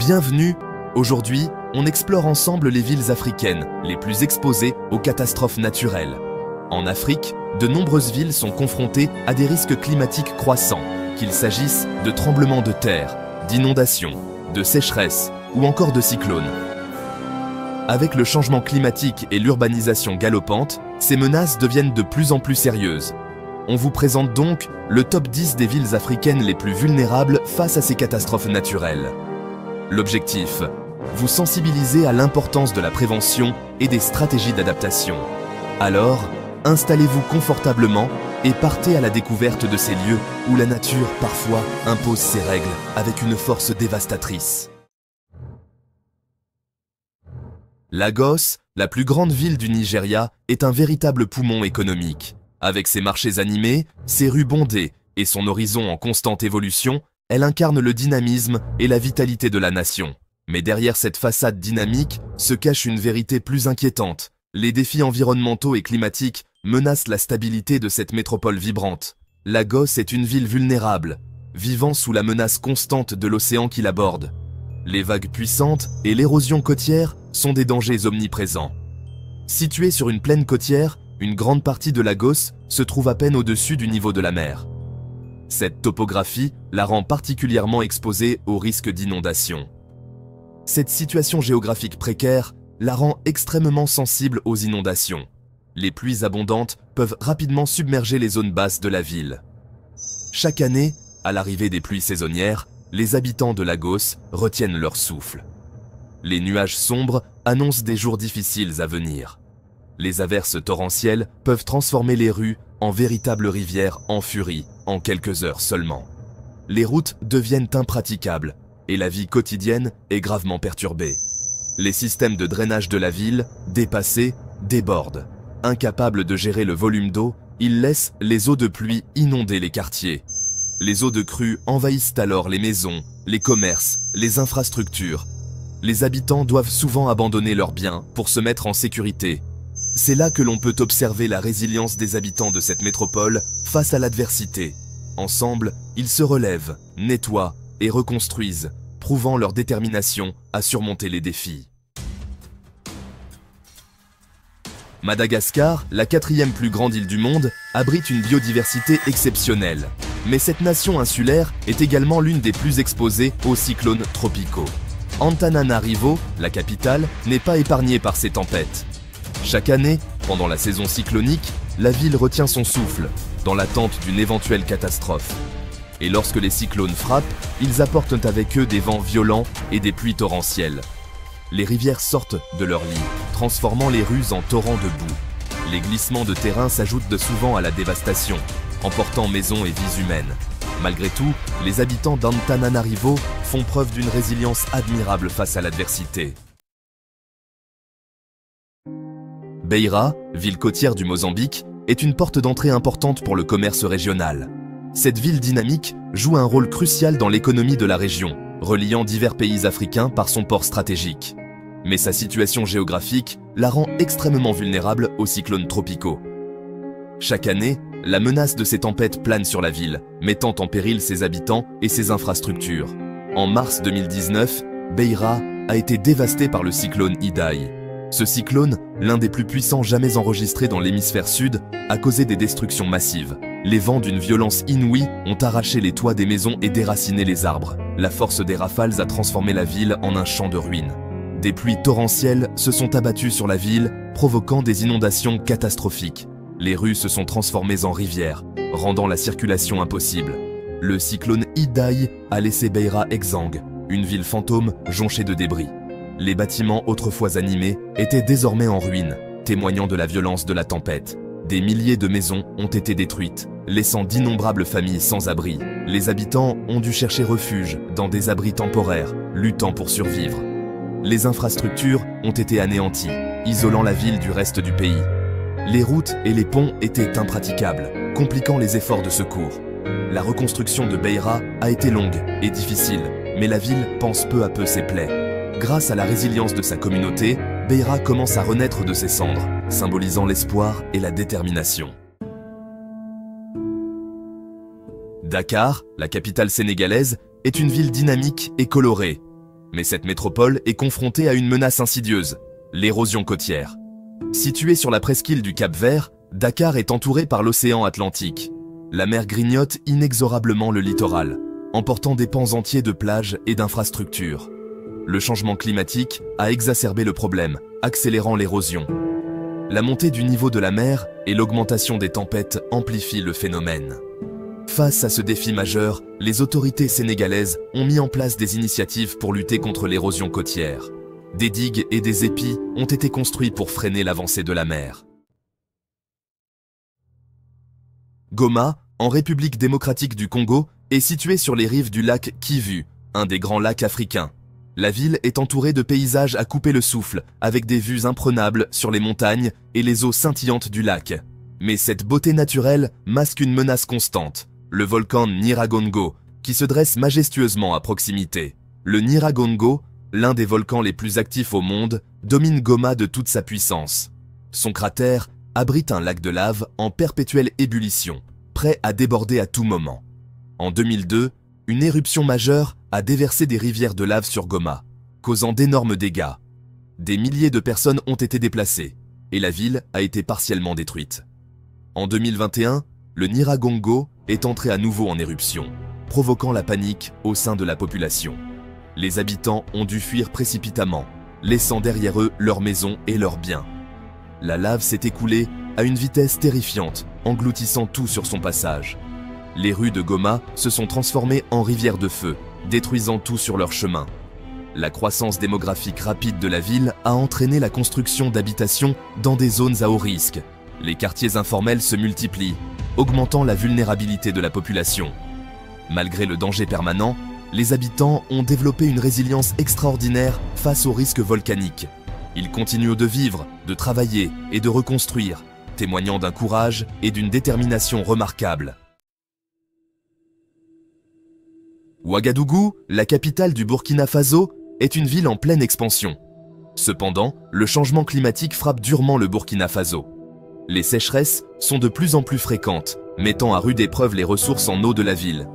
Bienvenue! Aujourd'hui, on explore ensemble les villes africaines les plus exposées aux catastrophes naturelles. En Afrique, de nombreuses villes sont confrontées à des risques climatiques croissants, qu'il s'agisse de tremblements de terre, d'inondations, de sécheresses ou encore de cyclones. Avec le changement climatique et l'urbanisation galopante, ces menaces deviennent de plus en plus sérieuses. On vous présente donc le top 10 des villes africaines les plus vulnérables face à ces catastrophes naturelles. L'objectif, vous sensibiliser à l'importance de la prévention et des stratégies d'adaptation. Alors, installez-vous confortablement et partez à la découverte de ces lieux où la nature, parfois, impose ses règles avec une force dévastatrice. Lagos, la plus grande ville du Nigeria, est un véritable poumon économique. Avec ses marchés animés, ses rues bondées et son horizon en constante évolution, elle incarne le dynamisme et la vitalité de la nation. Mais derrière cette façade dynamique se cache une vérité plus inquiétante. Les défis environnementaux et climatiques menacent la stabilité de cette métropole vibrante. Lagos est une ville vulnérable, vivant sous la menace constante de l'océan qui l'aborde. Les vagues puissantes et l'érosion côtière sont des dangers omniprésents. Située sur une plaine côtière, une grande partie de Lagos se trouve à peine au-dessus du niveau de la mer. Cette topographie la rend particulièrement exposée au risque d'inondation. Cette situation géographique précaire la rend extrêmement sensible aux inondations. Les pluies abondantes peuvent rapidement submerger les zones basses de la ville. Chaque année, à l'arrivée des pluies saisonnières, les habitants de Lagos retiennent leur souffle. Les nuages sombres annoncent des jours difficiles à venir. Les averses torrentielles peuvent transformer les rues en véritables rivières en furie en quelques heures seulement. Les routes deviennent impraticables et la vie quotidienne est gravement perturbée. Les systèmes de drainage de la ville, dépassés, débordent. Incapables de gérer le volume d'eau, ils laissent les eaux de pluie inonder les quartiers. Les eaux de crue envahissent alors les maisons, les commerces, les infrastructures. Les habitants doivent souvent abandonner leurs biens pour se mettre en sécurité. C'est là que l'on peut observer la résilience des habitants de cette métropole face à l'adversité. Ensemble, ils se relèvent, nettoient et reconstruisent, prouvant leur détermination à surmonter les défis. Madagascar, la 4e plus grande île du monde, abrite une biodiversité exceptionnelle. Mais cette nation insulaire est également l'une des plus exposées aux cyclones tropicaux. Antananarivo, la capitale, n'est pas épargnée par ces tempêtes. Chaque année, pendant la saison cyclonique, la ville retient son souffle, dans l'attente d'une éventuelle catastrophe. Et lorsque les cyclones frappent, ils apportent avec eux des vents violents et des pluies torrentielles. Les rivières sortent de leur lit, transformant les rues en torrents de boue. Les glissements de terrain s'ajoutent souvent à la dévastation, emportant maisons et vies humaines. Malgré tout, les habitants d'Antananarivo font preuve d'une résilience admirable face à l'adversité. Beira, ville côtière du Mozambique, est une porte d'entrée importante pour le commerce régional. Cette ville dynamique joue un rôle crucial dans l'économie de la région, reliant divers pays africains par son port stratégique. Mais sa situation géographique la rend extrêmement vulnérable aux cyclones tropicaux. Chaque année, la menace de ces tempêtes plane sur la ville, mettant en péril ses habitants et ses infrastructures. En mars 2019, Beira a été dévastée par le cyclone Idai. Ce cyclone, l'un des plus puissants jamais enregistrés dans l'hémisphère sud, a causé des destructions massives. Les vents d'une violence inouïe ont arraché les toits des maisons et déraciné les arbres. La force des rafales a transformé la ville en un champ de ruines. Des pluies torrentielles se sont abattues sur la ville, provoquant des inondations catastrophiques. Les rues se sont transformées en rivières, rendant la circulation impossible. Le cyclone Idai a laissé Beira exsangue, une ville fantôme jonchée de débris. Les bâtiments autrefois animés étaient désormais en ruine, témoignant de la violence de la tempête. Des milliers de maisons ont été détruites, laissant d'innombrables familles sans abri. Les habitants ont dû chercher refuge dans des abris temporaires, luttant pour survivre. Les infrastructures ont été anéanties, isolant la ville du reste du pays. Les routes et les ponts étaient impraticables, compliquant les efforts de secours. La reconstruction de Beira a été longue et difficile, mais la ville panse peu à peu ses plaies. Grâce à la résilience de sa communauté, Beira commence à renaître de ses cendres, symbolisant l'espoir et la détermination. Dakar, la capitale sénégalaise, est une ville dynamique et colorée. Mais cette métropole est confrontée à une menace insidieuse, l'érosion côtière. Située sur la presqu'île du Cap-Vert, Dakar est entourée par l'océan Atlantique. La mer grignote inexorablement le littoral, emportant des pans entiers de plages et d'infrastructures. Le changement climatique a exacerbé le problème, accélérant l'érosion. La montée du niveau de la mer et l'augmentation des tempêtes amplifient le phénomène. Face à ce défi majeur, les autorités sénégalaises ont mis en place des initiatives pour lutter contre l'érosion côtière. Des digues et des épis ont été construits pour freiner l'avancée de la mer. Goma, en République démocratique du Congo, est située sur les rives du lac Kivu, un des grands lacs africains. La ville est entourée de paysages à couper le souffle, avec des vues imprenables sur les montagnes et les eaux scintillantes du lac. Mais cette beauté naturelle masque une menace constante, le volcan Nyiragongo, qui se dresse majestueusement à proximité. Le Nyiragongo, l'un des volcans les plus actifs au monde, domine Goma de toute sa puissance. Son cratère abrite un lac de lave en perpétuelle ébullition, prêt à déborder à tout moment. En 2002, une éruption majeure a déversé des rivières de lave sur Goma, causant d'énormes dégâts. Des milliers de personnes ont été déplacées, et la ville a été partiellement détruite. En 2021, le Nyiragongo est entré à nouveau en éruption, provoquant la panique au sein de la population. Les habitants ont dû fuir précipitamment, laissant derrière eux leurs maisons et leurs biens. La lave s'est écoulée à une vitesse terrifiante, engloutissant tout sur son passage. Les rues de Goma se sont transformées en rivières de feu, détruisant tout sur leur chemin. La croissance démographique rapide de la ville a entraîné la construction d'habitations dans des zones à haut risque. Les quartiers informels se multiplient, augmentant la vulnérabilité de la population. Malgré le danger permanent, les habitants ont développé une résilience extraordinaire face aux risques volcaniques. Ils continuent de vivre, de travailler et de reconstruire, témoignant d'un courage et d'une détermination remarquables. Ouagadougou, la capitale du Burkina Faso, est une ville en pleine expansion. Cependant, le changement climatique frappe durement le Burkina Faso. Les sécheresses sont de plus en plus fréquentes, mettant à rude épreuve les ressources en eau de la ville.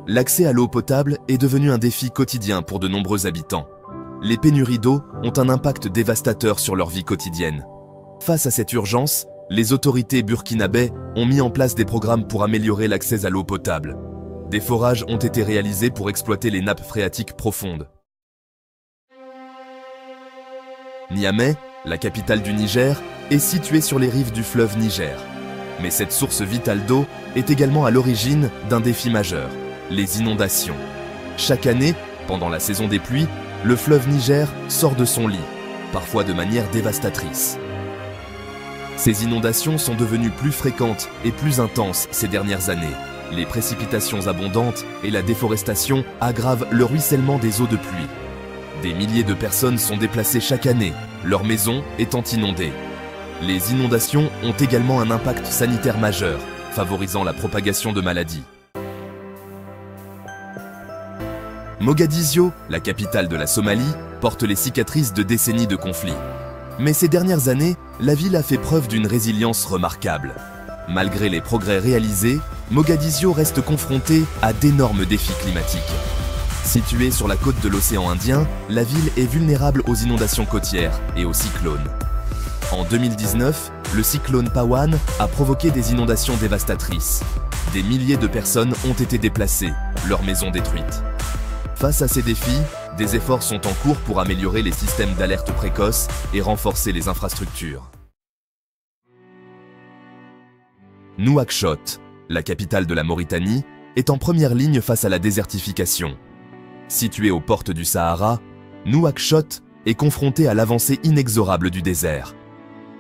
L'accès à l'eau potable est devenu un défi quotidien pour de nombreux habitants. Les pénuries d'eau ont un impact dévastateur sur leur vie quotidienne. Face à cette urgence, les autorités burkinabais ont mis en place des programmes pour améliorer l'accès à l'eau potable. Des forages ont été réalisés pour exploiter les nappes phréatiques profondes. Niamey, la capitale du Niger, est située sur les rives du fleuve Niger. Mais cette source vitale d'eau est également à l'origine d'un défi majeur, les inondations. Chaque année, pendant la saison des pluies, le fleuve Niger sort de son lit, parfois de manière dévastatrice. Ces inondations sont devenues plus fréquentes et plus intenses ces dernières années. Les précipitations abondantes et la déforestation aggravent le ruissellement des eaux de pluie. Des milliers de personnes sont déplacées chaque année, leurs maisons étant inondées. Les inondations ont également un impact sanitaire majeur, favorisant la propagation de maladies. Mogadiscio, la capitale de la Somalie, porte les cicatrices de décennies de conflits. Mais ces dernières années, la ville a fait preuve d'une résilience remarquable. Malgré les progrès réalisés, Mogadiscio reste confronté à d'énormes défis climatiques. Située sur la côte de l'océan Indien, la ville est vulnérable aux inondations côtières et aux cyclones. En 2019, le cyclone Pawan a provoqué des inondations dévastatrices. Des milliers de personnes ont été déplacées, leurs maisons détruites. Face à ces défis, des efforts sont en cours pour améliorer les systèmes d'alerte précoce et renforcer les infrastructures. Nouakchott, la capitale de la Mauritanie, est en première ligne face à la désertification. Située aux portes du Sahara, Nouakchott est confrontée à l'avancée inexorable du désert.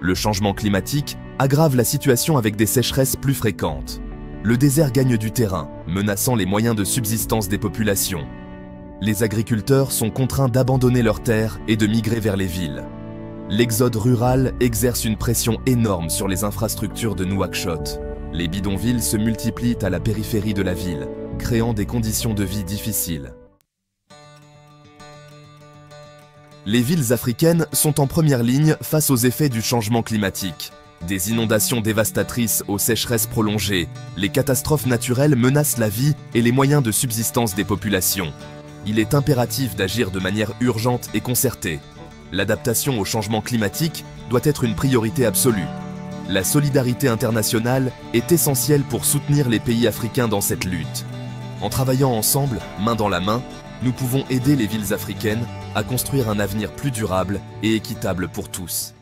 Le changement climatique aggrave la situation avec des sécheresses plus fréquentes. Le désert gagne du terrain, menaçant les moyens de subsistance des populations. Les agriculteurs sont contraints d'abandonner leurs terres et de migrer vers les villes. L'exode rural exerce une pression énorme sur les infrastructures de Nouakchott. Les bidonvilles se multiplient à la périphérie de la ville, créant des conditions de vie difficiles. Les villes africaines sont en première ligne face aux effets du changement climatique. Des inondations dévastatrices aux sécheresses prolongées, les catastrophes naturelles menacent la vie et les moyens de subsistance des populations. il est impératif d'agir de manière urgente et concertée. L'adaptation au changement climatique doit être une priorité absolue. La solidarité internationale est essentielle pour soutenir les pays africains dans cette lutte. En travaillant ensemble, main dans la main, nous pouvons aider les villes africaines à construire un avenir plus durable et équitable pour tous.